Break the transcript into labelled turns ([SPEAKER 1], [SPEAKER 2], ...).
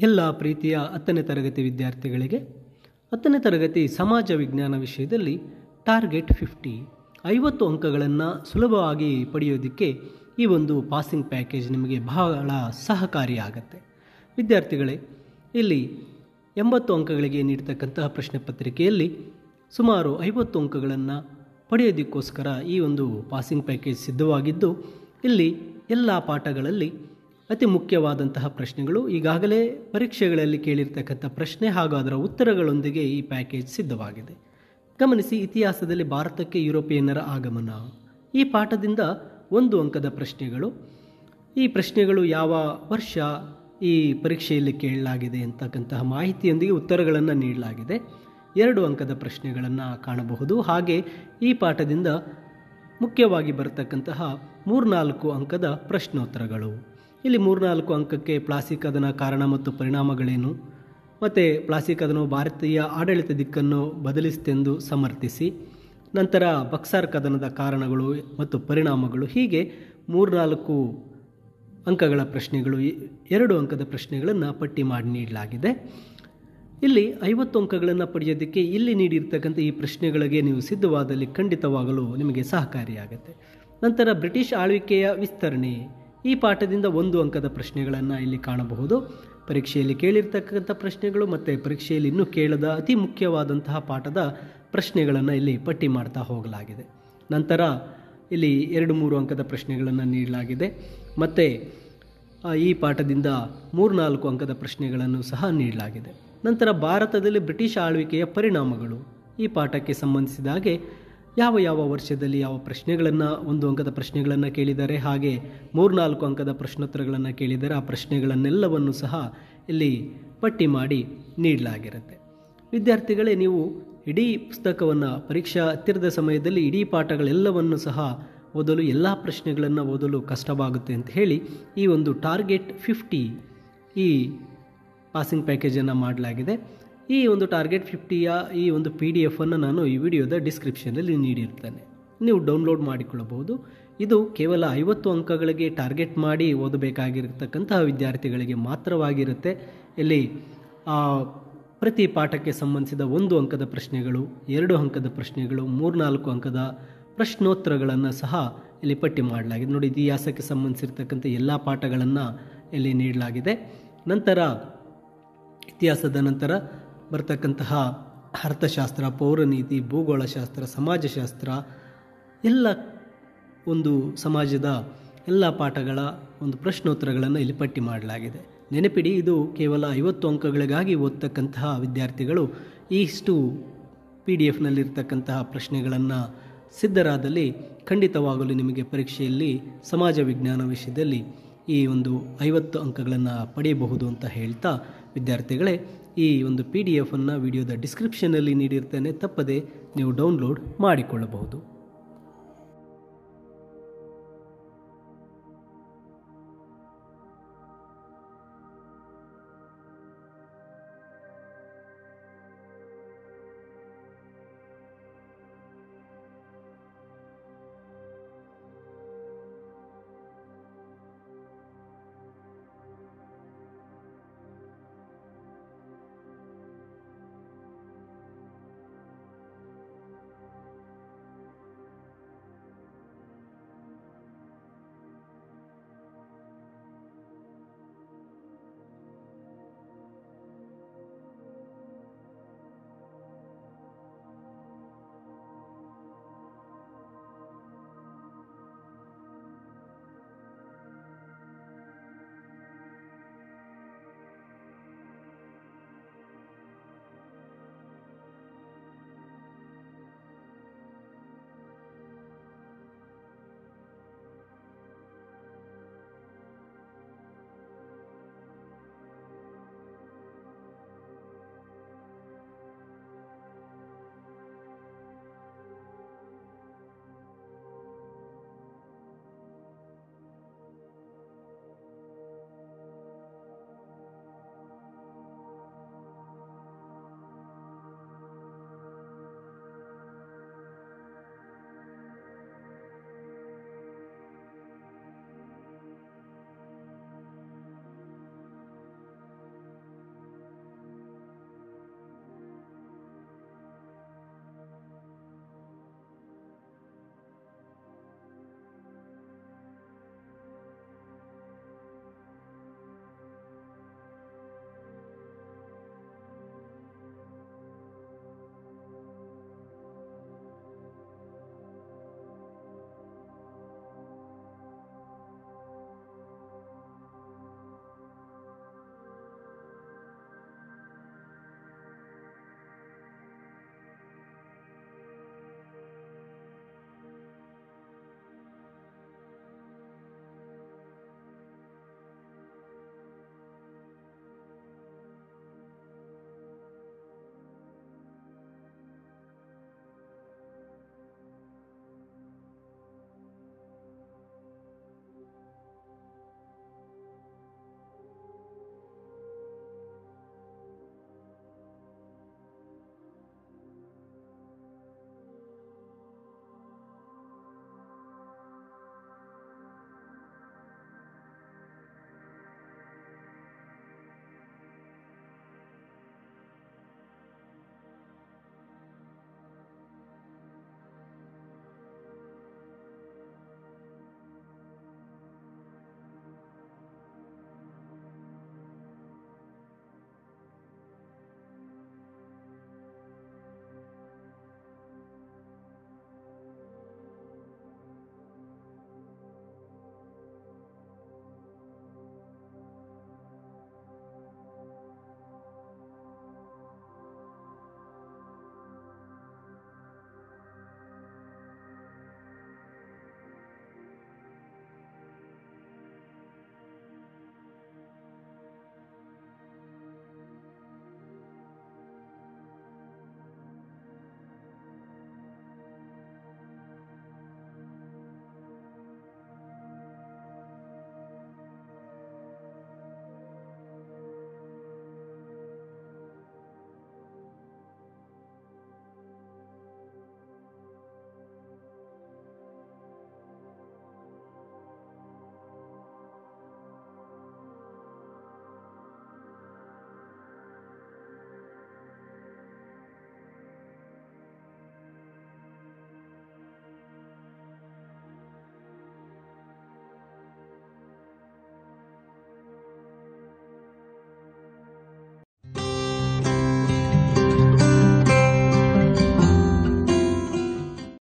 [SPEAKER 1] ಎಲ್ಲ ಪ್ರೀತಿಯ 10ನೇ ತರಗತಿ ವಿದ್ಯಾರ್ಥಿಗಳಿಗೆ 10ನೇ ತರಗತಿ ಸಮಾಜ ವಿಜ್ಞಾನ ವಿಷಯದಲ್ಲಿ ಟಾರ್ಗೆಟ್ 50 ಅಂಕಗಳನ್ನು ಸುಲಭವಾಗಿ ಪಡೆಯೋದಕ್ಕೆ ಈ ಒಂದು ಪಾಸಿಂಗ್ ಪ್ಯಾಕೇಜ್ ನಿಮಗೆ ಬಹಳ ಸಹಕಾರಿಯಾಗತ್ತೆ. ವಿದ್ಯಾರ್ಥಿಗಳೇ, ಇಲ್ಲಿ 80 ಅಂಕಗಳಿಗೆ ನೀಡತಕ್ಕಂತಹ ಪ್ರಶ್ನೆ ಪತ್ರಿಕೆಯಲ್ಲಿ ಸುಮಾರು 50 ಅಂಕಗಳನ್ನು ಪಡೆಯೋದಕ್ಕೋಸ್ಕರ ಈ ಒಂದು ಪಾಸಿಂಗ್ ಪ್ಯಾಕೇಜ್ ಸಿದ್ಧವಾಗಿದ್ದು, ಇಲ್ಲಿ ಎಲ್ಲ ಪಾಠಗಳಲ್ಲಿ ಅತಿ ಮುಖ್ಯವಾದಂತಹ ಪ್ರಶ್ನೆಗಳು, ಈಗಾಗಲೇ ಪರೀಕ್ಷೆಗಳಲ್ಲಿ ಕೇಳಿರ್ತಕ್ಕಂಥ ಪ್ರಶ್ನೆ ಹಾಗೂ ಅದರ ಉತ್ತರಗಳೊಂದಿಗೆ ಈ ಪ್ಯಾಕೇಜ್ ಸಿದ್ಧವಾಗಿದೆ. ಗಮನಿಸಿ, ಇತಿಹಾಸದಲ್ಲಿ ಭಾರತಕ್ಕೆ ಯುರೋಪಿಯನ್ನರ ಆಗಮನ. ಈ ಪಾಠದಿಂದ 1 ಅಂಕದ ಪ್ರಶ್ನೆಗಳು. ಈ ಪ್ರಶ್ನೆಗಳು ಯಾವ ವರ್ಷ ಈ ಪರೀಕ್ಷೆಯಲ್ಲಿ ಕೇಳಲಾಗಿದೆ ಅಂತಕ್ಕಂತಹ ಮಾಹಿತಿಯೊಂದಿಗೆ ಉತ್ತರಗಳನ್ನು ನೀಡಲಾಗಿದೆ. 2 ಅಂಕದ ಪ್ರಶ್ನೆಗಳನ್ನು ಕಾಣಬಹುದು. ಹಾಗೆ ಈ ಪಾಠದಿಂದ ಮುಖ್ಯವಾಗಿ ಬರತಕ್ಕಂತಹ 3-4 ಅಂಕದ ಪ್ರಶ್ನೋತ್ತರಗಳು. ಇಲ್ಲಿ 3-4 ಅಂಕಕ್ಕೆ ಪ್ಲಾಸಿ ಕದನ ಕಾರಣ ಮತ್ತು ಪರಿಣಾಮಗಳೇನು, ಮತ್ತು ಪ್ಲಾಸಿ ಕದನವು ಭಾರತೀಯ ಆಡಳಿತ ದಿಕ್ಕನ್ನು ಬದಲಿಸಿತೆಂದು ಸಮರ್ಥಿಸಿ, ನಂತರ ಬಕ್ಸಾರ್ ಕದನದ ಕಾರಣಗಳು ಮತ್ತು ಪರಿಣಾಮಗಳು, ಹೀಗೆ 3-4 ಅಂಕಗಳ ಪ್ರಶ್ನೆಗಳು, 2 ಅಂಕದ ಪ್ರಶ್ನೆಗಳನ್ನು ಪಟ್ಟಿ ಮಾಡಿ ನೀಡಲಾಗಿದೆ. ಇಲ್ಲಿ 50 ಅಂಕಗಳನ್ನು ಪಡೆಯೋದಕ್ಕೆ ಇಲ್ಲಿ ನೀಡಿರ್ತಕ್ಕಂಥ ಈ ಪ್ರಶ್ನೆಗಳಿಗೆ ನೀವು ಸಿದ್ಧವಾದಲ್ಲಿ ಖಂಡಿತವಾಗಲು ನಿಮಗೆ ಸಹಕಾರಿಯಾಗುತ್ತೆ. ನಂತರ ಬ್ರಿಟಿಷ್ ಆಳ್ವಿಕೆಯ ವಿಸ್ತರಣೆ. ಈ ಪಾಠದಿಂದ 1 ಅಂಕದ ಪ್ರಶ್ನೆಗಳನ್ನು ಇಲ್ಲಿ ಕಾಣಬಹುದು. ಪರೀಕ್ಷೆಯಲ್ಲಿ ಕೇಳಿರ್ತಕ್ಕಂಥ ಪ್ರಶ್ನೆಗಳು ಮತ್ತು ಪರೀಕ್ಷೆಯಲ್ಲಿ ಇನ್ನೂ ಕೇಳದ ಅತಿ ಮುಖ್ಯವಾದಂತಹ ಪಾಠದ ಪ್ರಶ್ನೆಗಳನ್ನು ಇಲ್ಲಿ ಪಟ್ಟಿ ಮಾಡ್ತಾ ಹೋಗಲಾಗಿದೆ. ನಂತರ ಇಲ್ಲಿ 2-3 ಅಂಕದ ಪ್ರಶ್ನೆಗಳನ್ನು ನೀಡಲಾಗಿದೆ. ಮತ್ತು ಈ ಪಾಠದಿಂದ 3-4 ಅಂಕದ ಪ್ರಶ್ನೆಗಳನ್ನು ಸಹ ನೀಡಲಾಗಿದೆ. ನಂತರ ಭಾರತದಲ್ಲಿ ಬ್ರಿಟಿಷ್ ಆಳ್ವಿಕೆಯ ಪರಿಣಾಮಗಳು. ಈ ಪಾಠಕ್ಕೆ ಸಂಬಂಧಿಸಿದ ಹಾಗೆ ಯಾವ ಯಾವ ವರ್ಷದಲ್ಲಿ ಯಾವ ಪ್ರಶ್ನೆಗಳನ್ನು 1 ಅಂಕದ ಪ್ರಶ್ನೆಗಳನ್ನು ಕೇಳಿದ್ದಾರೆ, ಹಾಗೆ 3-4 ಅಂಕದ ಪ್ರಶ್ನೋತ್ತರಗಳನ್ನು ಕೇಳಿದ್ದಾರೆ. ಆ ಪ್ರಶ್ನೆಗಳನ್ನೆಲ್ಲವನ್ನು ಸಹ ಇಲ್ಲಿ ಪಟ್ಟಿ ಮಾಡಿ ನೀಡಲಾಗಿರುತ್ತೆ. ವಿದ್ಯಾರ್ಥಿಗಳೇ, ನೀವು ಇಡೀ ಪುಸ್ತಕವನ್ನು ಪರೀಕ್ಷಾ ಹತ್ತಿರದ ಸಮಯದಲ್ಲಿ ಇಡೀ ಪಾಠಗಳೆಲ್ಲವನ್ನು ಸಹ ಓದಲು, ಎಲ್ಲ ಪ್ರಶ್ನೆಗಳನ್ನು ಓದಲು ಕಷ್ಟವಾಗುತ್ತೆ ಅಂತ ಹೇಳಿ ಈ ಒಂದು ಟಾರ್ಗೆಟ್ 50 ಈ ಪಾಸಿಂಗ್ ಪ್ಯಾಕೇಜನ್ನು ಮಾಡಲಾಗಿದೆ. ಈ ಒಂದು ಟಾರ್ಗೆಟ್ 50ಯ ಈ ಒಂದು PDF ಅನ್ನು ನಾನು ಈ ವಿಡಿಯೋದ ಡಿಸ್ಕ್ರಿಪ್ಷನಲ್ಲಿ ನೀಡಿರ್ತೇನೆ, ನೀವು ಡೌನ್ಲೋಡ್ ಮಾಡಿಕೊಳ್ಳಬಹುದು. ಇದು ಕೇವಲ 50 ಅಂಕಗಳಿಗೆ ಟಾರ್ಗೆಟ್ ಮಾಡಿ ಓದಬೇಕಾಗಿರತಕ್ಕಂತಹ ವಿದ್ಯಾರ್ಥಿಗಳಿಗೆ ಮಾತ್ರವಾಗಿರುತ್ತೆ. ಇಲ್ಲಿ ಪ್ರತಿ ಪಾಠಕ್ಕೆ ಸಂಬಂಧಿಸಿದ 1 ಅಂಕದ ಪ್ರಶ್ನೆಗಳು, 2 ಅಂಕದ ಪ್ರಶ್ನೆಗಳು, 3-4 ಅಂಕದ ಪ್ರಶ್ನೋತ್ತರಗಳನ್ನು ಸಹ ಇಲ್ಲಿ ಪಟ್ಟಿ ಮಾಡಲಾಗಿದೆ. ನೋಡಿ, ಇತಿಹಾಸಕ್ಕೆ ಸಂಬಂಧಿಸಿರ್ತಕ್ಕಂಥ ಎಲ್ಲ ಪಾಠಗಳನ್ನು ಇಲ್ಲಿ ನೀಡಲಾಗಿದೆ. ನಂತರ ಇತಿಹಾಸದ ನಂತರ ಬರ್ತಕ್ಕಂತಹ ಅರ್ಥಶಾಸ್ತ್ರ, ಪೌರನೀತಿ, ಭೂಗೋಳಶಾಸ್ತ್ರ, ಸಮಾಜಶಾಸ್ತ್ರ, ಎಲ್ಲ ಒಂದು ಸಮಾಜದ ಎಲ್ಲ ಪಾಠಗಳ ಒಂದು ಪ್ರಶ್ನೋತ್ತರಗಳನ್ನು ಇಲ್ಲಿ ಪಟ್ಟಿ ಮಾಡಲಾಗಿದೆ. ನೆನಪಿಡಿ, ಇದು ಕೇವಲ 50 ಅಂಕಗಳಿಗಾಗಿ ಓದ್ತಕ್ಕಂತಹ ವಿದ್ಯಾರ್ಥಿಗಳು ಇಷ್ಟು PDF-ನಲ್ಲಿರ್ತಕ್ಕಂತಹ ಪ್ರಶ್ನೆಗಳನ್ನು ಸಿದ್ಧರಾದಲ್ಲಿ ಖಂಡಿತವಾಗಲು ನಿಮಗೆ ಪರೀಕ್ಷೆಯಲ್ಲಿ ಸಮಾಜ ವಿಜ್ಞಾನ ವಿಷಯದಲ್ಲಿ ಈ ಒಂದು 50 ಅಂಕಗಳನ್ನು ಪಡೆಯಬಹುದು ಅಂತ ಹೇಳ್ತಾ, ವಿದ್ಯಾರ್ಥಿಗಳೇ, ಈ ಒಂದು PDF-ಅನ್ನು ವಿಡಿಯೋದ ಡಿಸ್ಕ್ರಿಪ್ಷನಲ್ಲಿ ನೀಡಿರ್ತೇನೆ, ತಪ್ಪದೆ ನೀವು ಡೌನ್ಲೋಡ್ ಮಾಡಿಕೊಳ್ಳಬಹುದು.